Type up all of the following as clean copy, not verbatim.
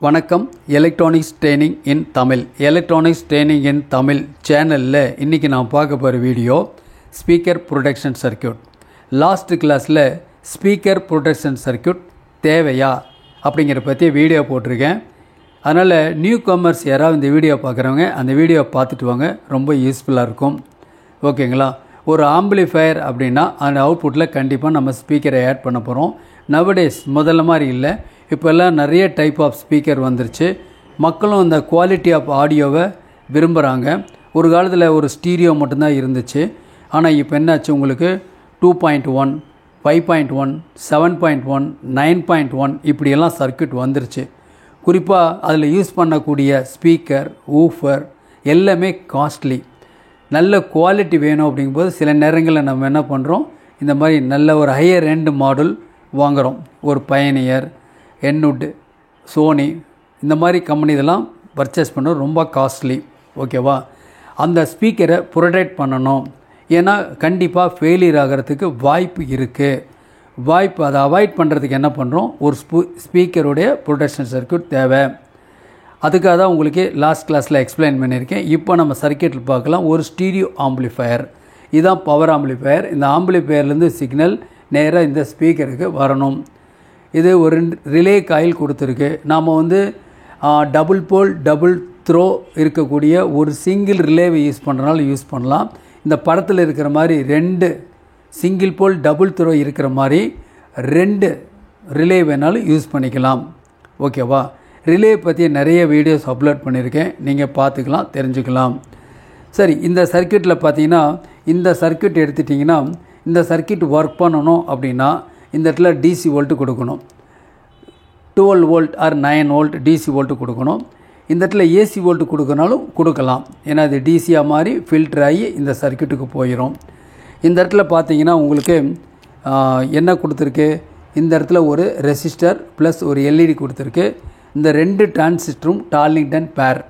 வணக்கம். Electronics training இன் தமிழ் சேனலில் இன்றைக்கி நான் பார்க்க போகிற video speaker protection circuit. Last கிளாஸில் ஸ்பீக்கர் ப்ரொடெக்ஷன் சர்க்யூட் தேவையா அப்படிங்கிற பற்றி வீடியோ போட்டிருக்கேன். அதனால் நியூ கமர்ஸ் யாராவது இந்த வீடியோ பார்க்குறவங்க அந்த வீடியோ பார்த்துட்டு வாங்க, ரொம்ப யூஸ்ஃபுல்லாக இருக்கும். ஓகேங்களா? ஒரு ஆம்பிளிஃபயர் அப்படின்னா அந்த அவுட்புட்டில் கண்டிப்பாக நம்ம ஸ்பீக்கரை ஆட் பண்ண போகிறோம். நவடேஸ் முதல்ல மாதிரி இல்லை, இப்போல்லாம் நிறைய டைப் ஆஃப் ஸ்பீக்கர் வந்துருச்சு. மக்களும் இந்த குவாலிட்டி ஆஃப் ஆடியோவை விரும்புகிறாங்க. ஒரு காலத்தில் ஒரு ஸ்டீரியோ மட்டும்தான் இருந்துச்சு. ஆனால் இப்போ என்னாச்சு, உங்களுக்கு 2.1, 5.1, 7.1, 9.1 இப்படியெல்லாம் சர்க்யூட் வந்துருச்சு. குறிப்பாக அதில் யூஸ் பண்ணக்கூடிய ஸ்பீக்கர், ஊஃபர் எல்லாமே காஸ்ட்லி. நல்ல குவாலிட்டி வேணும் அப்படிங்கும்போது சில நேரங்களில் நம்ம என்ன பண்ணுறோம், இந்த மாதிரி நல்ல ஒரு ஹையர் எண்ட் மாடல் வாங்குகிறோம். ஒரு பயனியர், என்வுட், சோனி இந்த மாதிரி கம்பெனி இதெல்லாம் பர்ச்சேஸ் பண்ணுறது ரொம்ப காஸ்ட்லி. ஓகேவா? அந்த ஸ்பீக்கரை ப்ரொடெக்ட் பண்ணணும். ஏன்னா கண்டிப்பாக ஃபெயிலியர் ஆகிறதுக்கு வாய்ப்பு இருக்குது. அதை அவாய்ட் பண்ணுறதுக்கு என்ன பண்ணுறோம், ஒரு ஸ்பீக்கருடைய ப்ரொடெக்ஷன் சர்க்யூட் தேவை. அதுக்காக தான் உங்களுக்கு லாஸ்ட் கிளாஸில் எக்ஸ்பிளைன் பண்ணியிருக்கேன். இப்போ நம்ம சர்க்யூட்டில் பார்க்கலாம். ஒரு ஸ்டீரியோ ஆம்பிளிஃபயர், இதுதான் பவர் ஆம்பிளிஃபயர். இந்த ஆம்பிளிஃபயர்லேருந்து சிக்னல் நேராக இந்த ஸ்பீக்கருக்கு வரணும். இது ஒரு ரிலே காயில் கொடுத்துருக்கு. நாம் டபுள் போல் டபுள் த்ரோ இருக்கக்கூடிய ஒரு சிங்கிள் ரிலேவை யூஸ் பண்ணுறனால யூஸ் பண்ணலாம். இந்த படத்தில் இருக்கிற மாதிரி 2 சிங்கிள் போல் டபுள் த்ரோ இருக்கிற மாதிரி 2 ரிலே வேணாலும் யூஸ் பண்ணிக்கலாம். ஓகேவா? ரிலே பற்றி நிறைய வீடியோஸ் அப்லோட் பண்ணியிருக்கேன், நீங்கள் பார்த்துக்கலாம், தெரிஞ்சுக்கலாம். சரி, இந்த சர்க்யூட்டில் பார்த்தீங்கன்னா இந்த சர்க்யூட் எடுத்துட்டிங்கன்னா இந்த சர்க்யூட் ஒர்க் பண்ணணும் அப்படின்னா இந்த இடத்துல டிசி வோல்ட்டு கொடுக்கணும். 12 volt or 9 volt DC volt கொடுக்கணும். இந்த இடத்துல ஏசி வோல்ட்டு கொடுக்கனாலும் கொடுக்கலாம். ஏன்னா இது டிசியாக மாதிரி ஃபில்டர் ஆகி இந்த சர்க்யூட்டுக்கு போயிடும். இந்த இடத்துல பார்த்தீங்கன்னா உங்களுக்கு என்ன கொடுத்துருக்கு, இந்த இடத்துல ஒரு ரெசிஸ்டர் ப்ளஸ் ஒரு எல்இடி கொடுத்துருக்கு. இந்த 2 டிரான்சிஸ்டரும் டார்லிங்டன் பேர்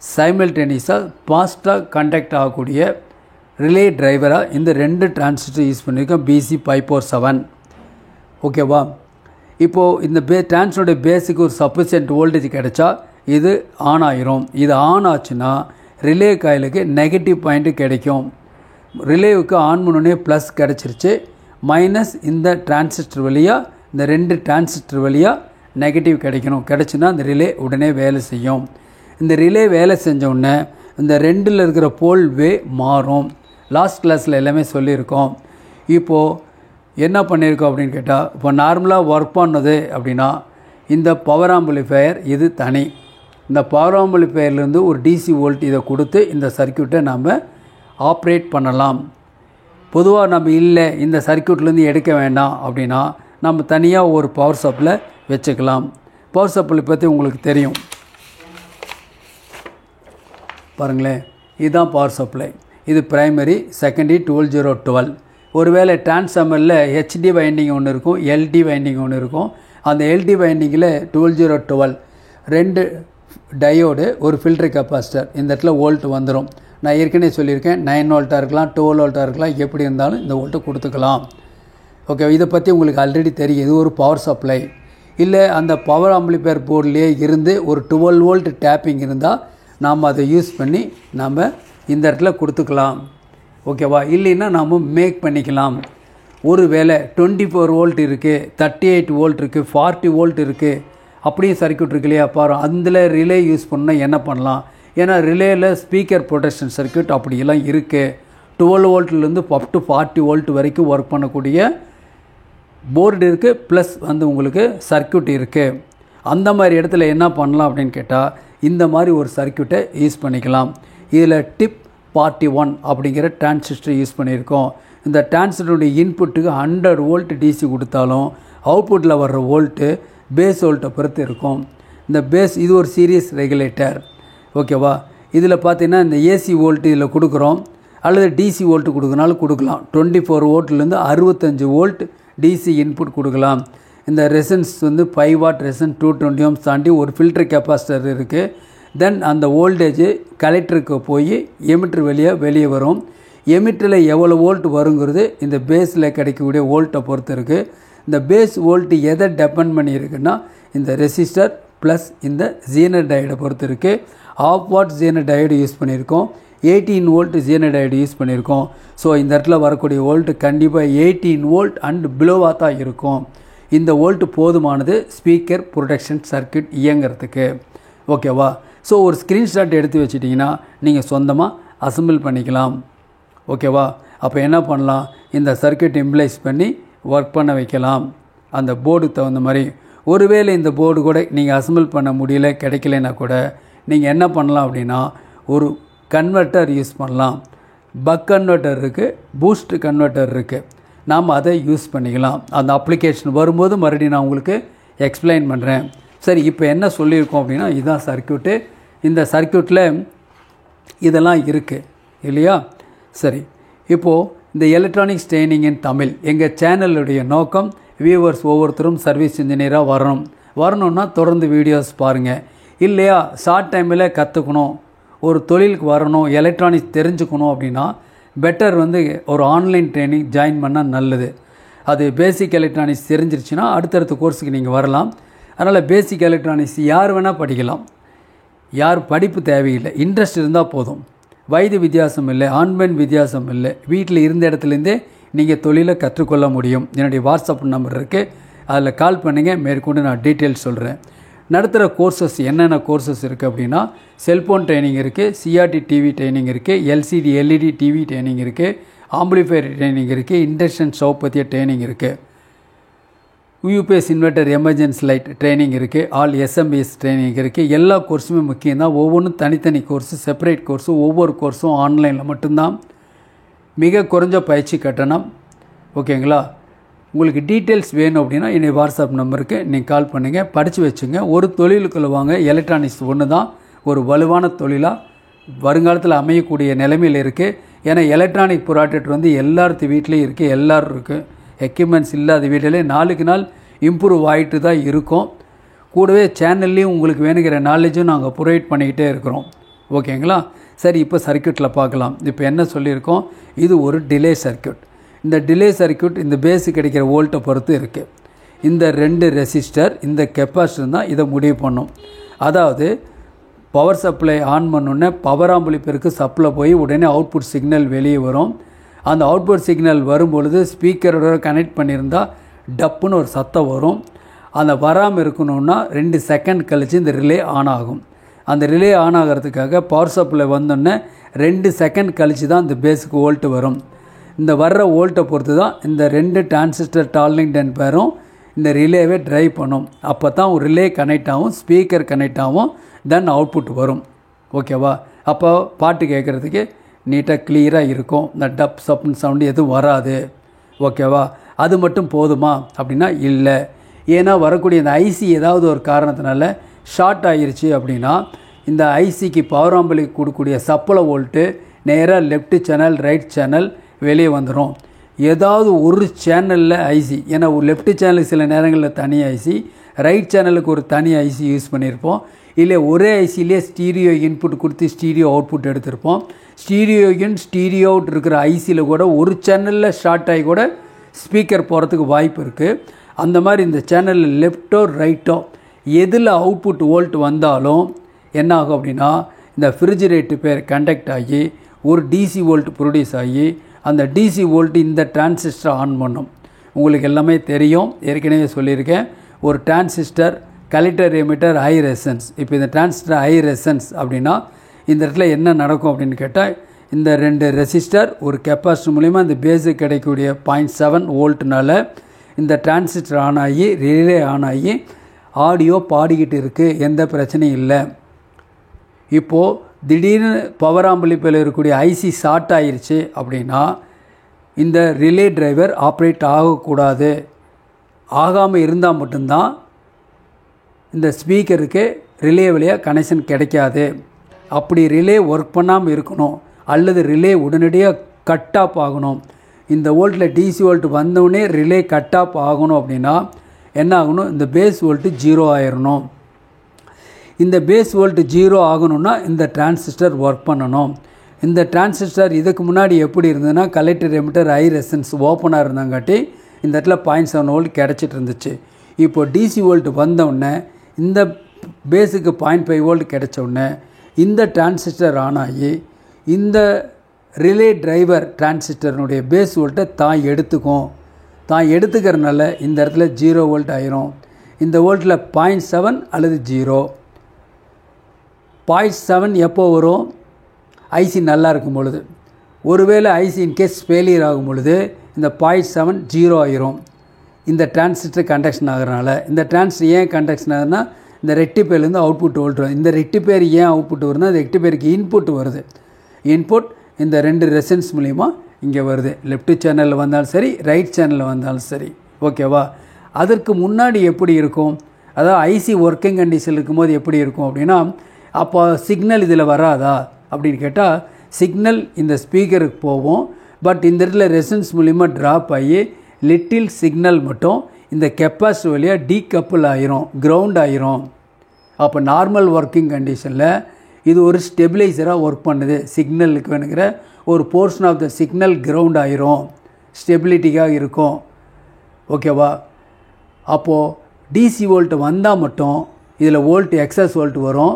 சைமல்டேனியஸாக ஃபாஸ்ட்டாக கண்டக்ட் ஆகக்கூடிய ரிலே டிரைவராக இந்த 2 டிரான்சிஸ்டர் யூஸ் பண்ணியிருக்கோம். BC547. ஓகேவா? இப்போது இந்த டிரான்சிஸ்டருடைய பேஸுக்கு ஒரு சஃபிஷியன்ட் வோல்டேஜ் கிடைச்சா இது ஆன் ஆகிரும். இது ஆன் ஆச்சுன்னா ரிலே காயிலுக்கு நெகட்டிவ் பாயிண்ட்டு கிடைக்கும். ரிலேவுக்கு ஆன் பண்ணோடனே ப்ளஸ் கிடச்சிருச்சு, மைனஸ் இந்த டிரான்சிஸ்டர் வழியாக இந்த 2 டிரான்சிஸ்டர் வழியாக நெகட்டிவ் கிடச்சுன்னா இந்த ரிலே உடனே வேலை செய்யும். இந்த ரிலே வேலை செஞ்சோடனே இந்த 2ல் இருக்கிற போல் வே மாறும். லாஸ்ட் கிளாஸில் எல்லாமே சொல்லியிருக்கோம். இப்போது என்ன பண்ணியிருக்கோம் அப்படின்னு கேட்டால், இப்போ நார்மலாக ஒர்க் பண்ணது அப்படின்னா இந்த பவர் ஆம்பிளிஃபயர் இது தனி. இந்த பவர் ஆம்பிளிஃபயர்லேருந்து ஒரு டிசி வோல்ட் இதை கொடுத்து இந்த சர்க்யூட்டை நம்ம ஆப்ரேட் பண்ணலாம். பொதுவாக நம்ம இல்லை இந்த சர்க்யூட்லேருந்து எடுக்க வேண்டாம் அப்படின்னா நம்ம தனியாக ஒரு பவர் சப்ளை வச்சுக்கலாம். பவர் சப்ளை பற்றி உங்களுக்கு தெரியும் பாருங்களேன். இதுதான் பவர் சப்ளை. இது பிரைமரி, செகண்டரி 12012. ஒருவேளை டிரான்ஸ்ஃபார்மரில் ஹெச்டி வைண்டிங் ஒன்று இருக்கும், எல்டி வைண்டிங் ஒன்று இருக்கும். அந்த எல்டி வைண்டிங்கில் 12012 2 டயோடு, ஒரு ஃபில்டர் கெப்பாசிட்டர். இந்த இடத்துல வோல்ட் வந்துடும். நான் ஏற்கனவே சொல்லியிருக்கேன், 9 வோல்ட்டாக இருக்கலாம், 12 வோல்ட்டாக இருக்கலாம், எப்படி இருந்தாலும் இந்த வோல்ட்டை கொடுத்துக்கலாம். ஓகே, இதை பற்றி உங்களுக்கு ஆல்ரெடி தெரியும். இது ஒரு பவர் சப்ளை. இல்லை அந்த பவர் ஆம்பிளிஃபயர் போர்ட்லேயே இருந்து ஒரு 12 வோல்ட் டேப்பிங் இருந்தால் நாம் அதை யூஸ் பண்ணி நாம் இந்த இடத்துல கொடுத்துக்கலாம். ஓகேவா? இல்லைன்னா நாம் மேக் பண்ணிக்கலாம். ஒரு வேளை 24 வோல்ட் இருக்குது, 38 வோல்ட் இருக்குது, 40 வோல்ட் இருக்குது, அப்படியும் சர்க்யூட் இருக்கு இல்லையா பாரு, அதில் ரிலே யூஸ் பண்ணால் என்ன பண்ணலாம். ஏன்னா ரிலேயில் ஸ்பீக்கர் ப்ரொடெக்ஷன் சர்க்யூட் அப்படியெல்லாம் இருக்குது. 12 வோல்ட்லேருந்து அப் டு 40 வோல்ட் வரைக்கும் ஒர்க் பண்ணக்கூடிய போர்டு இருக்குது, ப்ளஸ் உங்களுக்கு சர்க்யூட் இருக்குது. அந்த மாதிரி இடத்துல என்ன பண்ணலாம் அப்படின்னு கேட்டால் இந்த மாதிரி ஒரு சர்க்யூட்டை யூஸ் பண்ணிக்கலாம். இதில் டிப் 41 அப்படிங்கிற டிரான்சிஸ்டர் யூஸ் பண்ணியிருக்கோம். இந்த டிரான்சிஸ்டருடைய இன்புட்டுக்கு 100 வோல்ட் டிசி கொடுத்தாலும் அவுட்புட்டில் வர்ற வோல்ட்டு பேஸ் வோல்ட்டை பொறுத்து இருக்கும். இந்த பேஸ் இது ஒரு சீரியஸ் ரெகுலேட்டர். ஓகேவா? இதில் பார்த்தீங்கன்னா இந்த ஏசி வோல்ட்டு இதில் கொடுக்குறோம், அல்லது டிசி வோல்ட்டு கொடுக்கனாலும் கொடுக்கலாம். 24 வோல்ட்லேருந்து 65 வோல்ட் டிசி இன்புட் கொடுக்கலாம். இந்த ரெசன்ஸ் 5 வாட் ரெசன்ஸ் 220 ohms தாண்டி ஒரு ஃபில்டர் கெப்பாசிட்டர் இருக்குது. தென் அந்த வோல்டேஜ் கலெக்டருக்கு போய் எமிட்டர் வெளியே வரும். எமிட்டரில் எவ்வளோ வோல்ட் வருங்கிறது இந்த பேஸில் கிடைக்கக்கூடிய வோல்ட்டை பொறுத்து இருக்குது. இந்த பேஸ் வோல்ட்டு எதை டிபெண்ட் பண்ணியிருக்குன்னா இந்த ரெசிஸ்டர் ப்ளஸ் இந்த ஜீனர் டயோடை பொறுத்து இருக்குது. Of what zener diode use பண்ணியிருக்கோம், 18 வோல்ட் ஜீனர் டயோடு யூஸ் பண்ணியிருக்கோம். ஸோ இந்த இடத்துல வரக்கூடிய வோல்ட் கண்டிப்பாக 18 வோல்ட் அண்ட் பிலோவாக தான் இருக்கும். இந்த வோல்ட் போதுமானது ஸ்பீக்கர் ப்ரொடெக்ஷன் சர்க்யூட் இயங்கிறதுக்கு. ஓகேவா? ஸோ ஒரு ஸ்க்ரீன்ஷாட் எடுத்து வச்சிட்டிங்கன்னா நீங்கள் சொந்தமாக அசம்பிள் பண்ணிக்கலாம். ஓகேவா? அப்போ என்ன பண்ணலாம், இந்த சர்க்யூட் இம்ப்ளைஸ் பண்ணி ஒர்க் பண்ண வைக்கலாம் அந்த போர்டுக்கு தகுந்த மாதிரி. ஒருவேளை இந்த போர்டு கூட நீங்கள் அசம்பிள் பண்ண முடியல, கிடைக்கலனா கூட நீங்கள் என்ன பண்ணலாம் அப்படின்னா ஒரு கன்வெர்ட்டர் யூஸ் பண்ணலாம். பக் கன்வெர்ட்டர் இருக்குது, பூஸ்ட் கன்வெர்ட்டர் இருக்குது. நாம் அதை யூஸ் பண்ணிக்கலாம். அந்த அப்ளிகேஷன் வரும்போது மறுபடியும் நான் உங்களுக்கு எக்ஸ்பிளைன் பண்ணுறேன். சரி, இப்போ என்ன சொல்லியிருக்கோம் அப்படின்னா இதுதான் சர்க்யூட்டு. இந்த சர்க்யூட்டில் இதெல்லாம் இருக்குது இல்லையா? சரி, இப்போது இந்த எலக்ட்ரானிக்ஸ் ட்ரைனிங் இன் தமிழ் எங்கள் சேனலுடைய நோக்கம் வியூவர்ஸ் ஒவ்வொருத்தரும் சர்வீஸ் இன்ஜினியராக வரணும்னா தொடர்ந்து வீடியோஸ் பாருங்கள். இல்லையா ஷார்ட் டைமில் கற்றுக்கணும், ஒரு தொழிலுக்கு வரணும், எலக்ட்ரானிக்ஸ் தெரிஞ்சுக்கணும் அப்படின்னா பெட்டர் ஒரு ஆன்லைன் ட்ரைனிங் ஜாயின் பண்ணால் நல்லது. அது பேசிக் எலக்ட்ரானிக்ஸ் தெரிஞ்சிருச்சுன்னா அடுத்தடுத்த கோர்ஸுக்கு நீங்கள் வரலாம். அதனால் பேசிக் எலக்ட்ரானிக்ஸ் யார் வேணால் படிக்கலாம், யார் படிப்பு தேவையில்லை, இன்ட்ரெஸ்ட் இருந்தால் போதும். வயது வித்தியாசம் இல்லை, ஆண் பெண் வித்தியாசம் இல்லை. வீட்டில் இருந்த இடத்துலேருந்தே நீங்கள் தொழிலை கற்றுக்கொள்ள முடியும். என்னுடைய வாட்ஸ்அப் நம்பர் இருக்குது, அதில் கால் பண்ணுங்கள், மேற்கொண்டு நான் டீட்டெயில்ஸ் சொல்கிறேன். நடத்துகிற கோர்சஸ் என்னென்ன கோர்சஸ் இருக்குது அப்படின்னா செல்ஃபோன் ட்ரைனிங் இருக்குது, சிஆர்டி டிவி ட்ரைனிங் இருக்குது, எல்சிடி எல்இடி டிவி ட்ரைனிங் இருக்குது, ஆம்பிளிஃபையர் ட்ரைனிங் இருக்குது, இண்டக்ஷன் ஸ்டவ் பற்றிய ட்ரைனிங் இருக்குது, UPS inverter emergency light training இருக்குது, ஆல் எஸ்எம்பிஎஸ் ட்ரைனிங் இருக்குது. எல்லா கோர்ஸுமே முக்கியம்தான். ஒவ்வொன்றும் தனித்தனி கோர்ஸு, செப்பரேட் கோர்ஸு. ஒவ்வொரு கோர்ஸும் ஆன்லைனில் மட்டும்தான். மிக குறைஞ்ச பயிற்சி கட்டணம். ஓகேங்களா? உங்களுக்கு டீட்டெயில்ஸ் வேணும் அப்படின்னா என்னுடைய வாட்ஸ்அப் நம்பருக்கு நீங்கள் கால் பண்ணுங்கள், படித்து வச்சுங்க. ஒரு தொழிலுக்குள்ள வாங்க. எலக்ட்ரானிக்ஸ் ஒன்று தான் ஒரு வலுவான தொழிலாக வருங்காலத்தில் அமையக்கூடிய நிலைமையில் இருக்குது. ஏன்னா எலக்ட்ரானிக் ப்ராடக்ட் எல்லாத்து வீட்லேயும் இருக்குது, எல்லோரும் இருக்குது. எக்யூப்மெண்ட்ஸ் இல்லாத வீட்டிலே நாளுக்கு நாள் இம்ப்ரூவ் ஆகிட்டு தான் இருக்கும். கூடவே சேனல்லையும் உங்களுக்கு வேணுங்கிற நாலேஜும் நாங்கள் ப்ரொவைட் பண்ணிக்கிட்டே இருக்கிறோம். ஓகேங்களா? சரி, இப்போ சர்க்யூட்டில் பார்க்கலாம். இப்போ என்ன சொல்லியிருக்கோம், இது ஒரு டிலே சர்க்யூட். இந்த டிலே சர்க்யூட் இந்த பேஸுக்கு கிடைக்கிற வோல்ட்டை பொறுத்து இருக்குது. இந்த 2 ரெசிஸ்டர், இந்த கெப்பாசிட்டர் தான் இதை முடிவு பண்ணும். அதாவது பவர் சப்ளை ஆன் பண்ணோன்னே பவர் ஆம்பிளிஃபையருக்கு சப்ளை போய் உடனே அவுட்புட் சிக்னல் வெளியே வரும். அந்த அவுட்புட் சிக்னல் வரும்பொழுது ஸ்பீக்கரோட கனெக்ட் பண்ணியிருந்தால் டப்புன்னு ஒரு சத்தம் வரும். அந்த வராமல் இருக்கணுன்னா 2 செகண்ட் கழித்து இந்த ரிலே ஆன் ஆகும். அந்த ரிலே ஆன் ஆகிறதுக்காக பவர் சப்ளை வந்தோடனே 2 செகண்ட் கழித்து தான் இந்த பேஸுக்கு வோல்ட்டு வரும். இந்த வர்ற வோல்ட்டை பொறுத்து தான் இந்த 2 டிரான்சிஸ்டர் டார்லிங்டன் பேரும் இந்த ரிலேவே ட்ரைவ் பண்ணும். அப்போ தான் ஒரு ரிலே கனெக்ட் ஆகும், ஸ்பீக்கர் கனெக்ட் ஆகும், தென் அவுட்புட் வரும். ஓகேவா? அப்போ பாட்டு கேட்குறதுக்கு நீட்டாக கிளியராக இருக்கும். இந்த டப் சப்னு சவுண்டு எதுவும் வராது. ஓகேவா? அது மட்டும் போதுமா அப்படின்னா இல்லை. ஏன்னா வரக்கூடிய இந்த ஐசி ஏதாவது ஒரு காரணத்தினால ஷார்ட் ஆகிருச்சு அப்படின்னா இந்த ஐசிக்கு பவர் ஆம்பிளுக்கு கொடுக்கக்கூடிய சப்ளை வோல்ட்டு நேராக லெஃப்ட் சேனல் ரைட் சேனல் வெளியே வந்துடும். ஏதாவது ஒரு சேனலில் ஐசி, ஏன்னா ஒரு லெஃப்ட் சேனலுக்கு சில நேரங்களில் தனி ஐசி, ரைட் சேனலுக்கு ஒரு தனி ஐசி யூஸ் பண்ணியிருப்போம். இல்லை ஒரே ஐசியிலே ஸ்டீரியோ இன்புட் கொடுத்து ஸ்டீரியோ அவுட்புட் எடுத்திருப்போம். ஸ்டீரியோ இன் ஸ்டீரியோ அவுட் இருக்கிற ஐசியில் கூட ஒரு சேனலில் ஷார்ட் ஆகி கூட ஸ்பீக்கர் போகிறதுக்கு வாய்ப்பு இருக்குது. அந்த மாதிரி இந்த சேனலில் லெஃப்ட்டோ ரைட்டோ எதில் அவுட்புட் வோல்ட் வந்தாலும் என்ன ஆகும் அப்படின்னா இந்த ஃப்ரிட்ஜிரேட்டு பேர் கண்டக்ட் ஆகி ஒரு டிசி வோல்ட் ப்ரொடியூஸ் ஆகி அந்த டிசி வோல்ட் இந்த டிரான்சிஸ்டர் ஆன் பண்ணும். உங்களுக்கு எல்லாமே தெரியும், ஏற்கனவே சொல்லியிருக்கேன். ஒரு டிரான்சிஸ்டர், கலெக்டர் எமிட்டர், ஹை ரெசன்ஸ். இப்போ இந்த டிரான்சிஸ்டர் ஹை ரெசன்ஸ் அப்படின்னா இந்த இடத்துல என்ன நடக்கும் அப்படின்னு கேட்டால் இந்த 2 ரெசிஸ்டர் ஒரு கெப்பாசிட்டர் மூலிமா இந்த பேஸுக்கு கிடைக்கக்கூடிய 0.7 வோல்ட்னால இந்த டிரான்சிஸ்டர் ஆன் ஆகி ரிலே ஆன் ஆகி ஆடியோ பாடிக்கிட்டு இருக்குது, எந்த பிரச்சனையும் இல்லை. இப்போது திடீர்னு பவர் ஆம்பிளிஃபையரில் இருக்கக்கூடிய ஐசி ஷார்ட் ஆகிருச்சு அப்படின்னா இந்த ரிலே டிரைவர் ஆப்ரேட் ஆகக்கூடாது. ஆகாமல் இருந்தால் மட்டும்தான் இந்த ஸ்பீக்கருக்கு ரிலே வழியாக கனெக்ஷன் கிடைக்காது. அப்படி ரிலே ஒர்க் பண்ணாமல் இருக்கணும் அல்லது ரிலே உடனடியாக கட் ஆஃப் ஆகணும். இந்த வோல்ட்டில் டிசி வோல்ட் வந்தோடனே ரிலே கட் ஆஃப் ஆகணும் அப்படின்னா என்ன ஆகணும், இந்த பேஸ் வோல்ட்டு 0 ஆயிடணும். இந்த பேஸ் வோல்ட் 0 ஆகணும்னா இந்த டிரான்சிஸ்டர் ஒர்க் பண்ணணும். இந்த டிரான்சிஸ்டர் இதுக்கு முன்னாடி எப்படி இருந்ததுன்னா கலெக்டர் எமிட்டர் ஹை ரெசன்ஸ் ஓப்பனாக இருந்தாங்காட்டி இந்த இடத்துல 0.7 வோல்ட் கிடச்சிட்டு இருந்துச்சு. இப்போது டிசி வோல்ட் வந்தவுடனே இந்த பேஸுக்கு 0.5 வோல்ட் கிடைச்ச உடனே இந்த டிரான்சிஸ்டர் ஆன் ஆகி இந்த ரிலே டிரைவர் டிரான்சிஸ்டர்னுடைய பேஸ் வோல்ட்டை தான் எடுத்துக்கும். தான் எடுத்துக்கிறதுனால இந்த இடத்துல 0 வோல்ட் ஆயிரும். இந்த வோல்ட்டில் 0.7 அல்லது 0. 0.7 எப்போ வரும்? ஐசி நல்லா இருக்கும் பொழுது. ஒருவேளை ஐசி இன்கேஸ் ஃபெயிலியர் ஆகும் பொழுது இந்த 0.7 0 ஆயிரும். இந்த டிரான்சிஸ்டர் கண்டக்ஷன் ஆகிறனால. இந்த டிரான்சிஸ்டர் ஏன் கண்டக்ஷன் ஆகுதுன்னா இந்த ரெக்டிஃபையர்லேருந்து அவுட்புட் வோல்ட் வரும். இந்த ரெக்டிஃபையர் ஏன் அவுட்புட் வருதுன்னா இந்த ரெக்டிஃபையருக்கு இன்புட் வருது. இன்புட் இந்த 2 ரெசிஸ்டன்ஸ் மூலிமா இங்கே வருது. லெஃப்ட் சேனலில் வந்தாலும் சரி, ரைட் சேனலில் வந்தாலும் சரி. ஓகேவா? அதற்கு முன்னாடி எப்படி இருக்கும்? அதாவது ஐசி ஒர்க்கிங் கண்டிஷன் இருக்கும்போது எப்படி இருக்கும் அப்படின்னா, அப்போ சிக்னல் இதில் வராதா அப்படின்னு கேட்டால் சிக்னல் இந்த ஸ்பீக்கருக்கு போகும். பட் இந்த இடத்துல ரெசிஸ்டன்ஸ் மூலிமா ட்ராப் ஆகி லிட்டில் சிக்னல் மட்டும் இந்த கெப்பாசிட்டி வழியாக டீகப்பிள் ஆயிரும், கிரவுண்ட் ஆயிரும். அப்போ நார்மல் ஒர்க்கிங் கண்டிஷனில் இது ஒரு ஸ்டெபிளைசராக ஒர்க் பண்ணுது. சிக்னலுக்கு வேணுங்கிற ஒரு portion of the signal ground ஆயிரும், ஸ்டெபிலிட்டிக்காக இருக்கும். ஓகேவா? அப்போது டிசி வோல்ட் வந்தால் மட்டும் இதில் வோல்ட் எக்ஸஸ் வோல்ட் வரும்.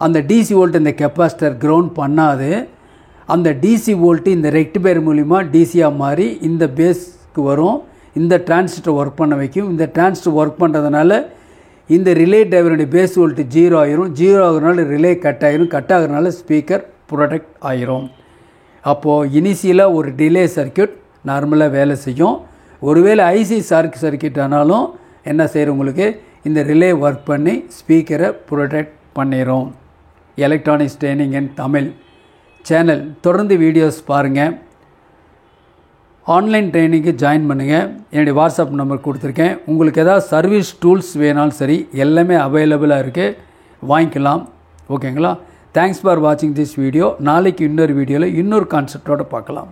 அந்த டிசி வோல்ட் இந்த கெப்பாசிட்டர் கிரவுண்ட் பண்ணாது. அந்த டிசி வோல்ட்டு இந்த ரெக்டிஃபையர் மூலிமா டிசியாக மாறி இந்த பேஸ்க்கு வரும். இந்த டிரான்சிஸ்டர் ஒர்க் பண்ண வைக்கும். இந்த டிரான்சிஸ்டர் ஒர்க் பண்ணுறதுனால இந்த ரிலே டிரைவருடைய பேஸ் வோல்ட்டு 0 ஆயிரும். 0 ஆகிறதுனால ரிலே கட் ஆகிரும். கட் ஆகிறதுனால ஸ்பீக்கர் ப்ரொடெக்ட் ஆயிரும். அப்போது இனிஷியலாக ஒரு டிலே சர்க்கியூட் நார்மலாக வேலை செய்யும். ஒருவேளை ஐசி சர்க்கியூட் ஆனாலும் என்ன செய்கிறோம், உங்களுக்கு இந்த ரிலே ஒர்க் பண்ணி ஸ்பீக்கரை ப்ரொடெக்ட் பண்ணிடும். எலக்ட்ரானிக்ஸ் ட்ரைனிங் இன் தமிழ் சேனல் தொடர்ந்து வீடியோஸ் பாருங்கள். ஆன்லைன் ட்ரைனிங்க்கு ஜாயின் பண்ணுங்கள். என்னுடைய வாட்ஸ்அப் நம்பர் கொடுத்துருக்கேன். உங்களுக்கு ஏதாவது சர்வீஸ் டூல்ஸ் வேணாலும் சரி, எல்லாமே அவைலபிளாக இருக்குது, வாங்கிக்கலாம். ஓகேங்களா? தேங்க்ஸ் ஃபார் வாட்சிங் திஸ் வீடியோ. நாளைக்கு இன்னொரு வீடியோவில் இன்னொரு கான்செப்டோடு பார்க்கலாம்.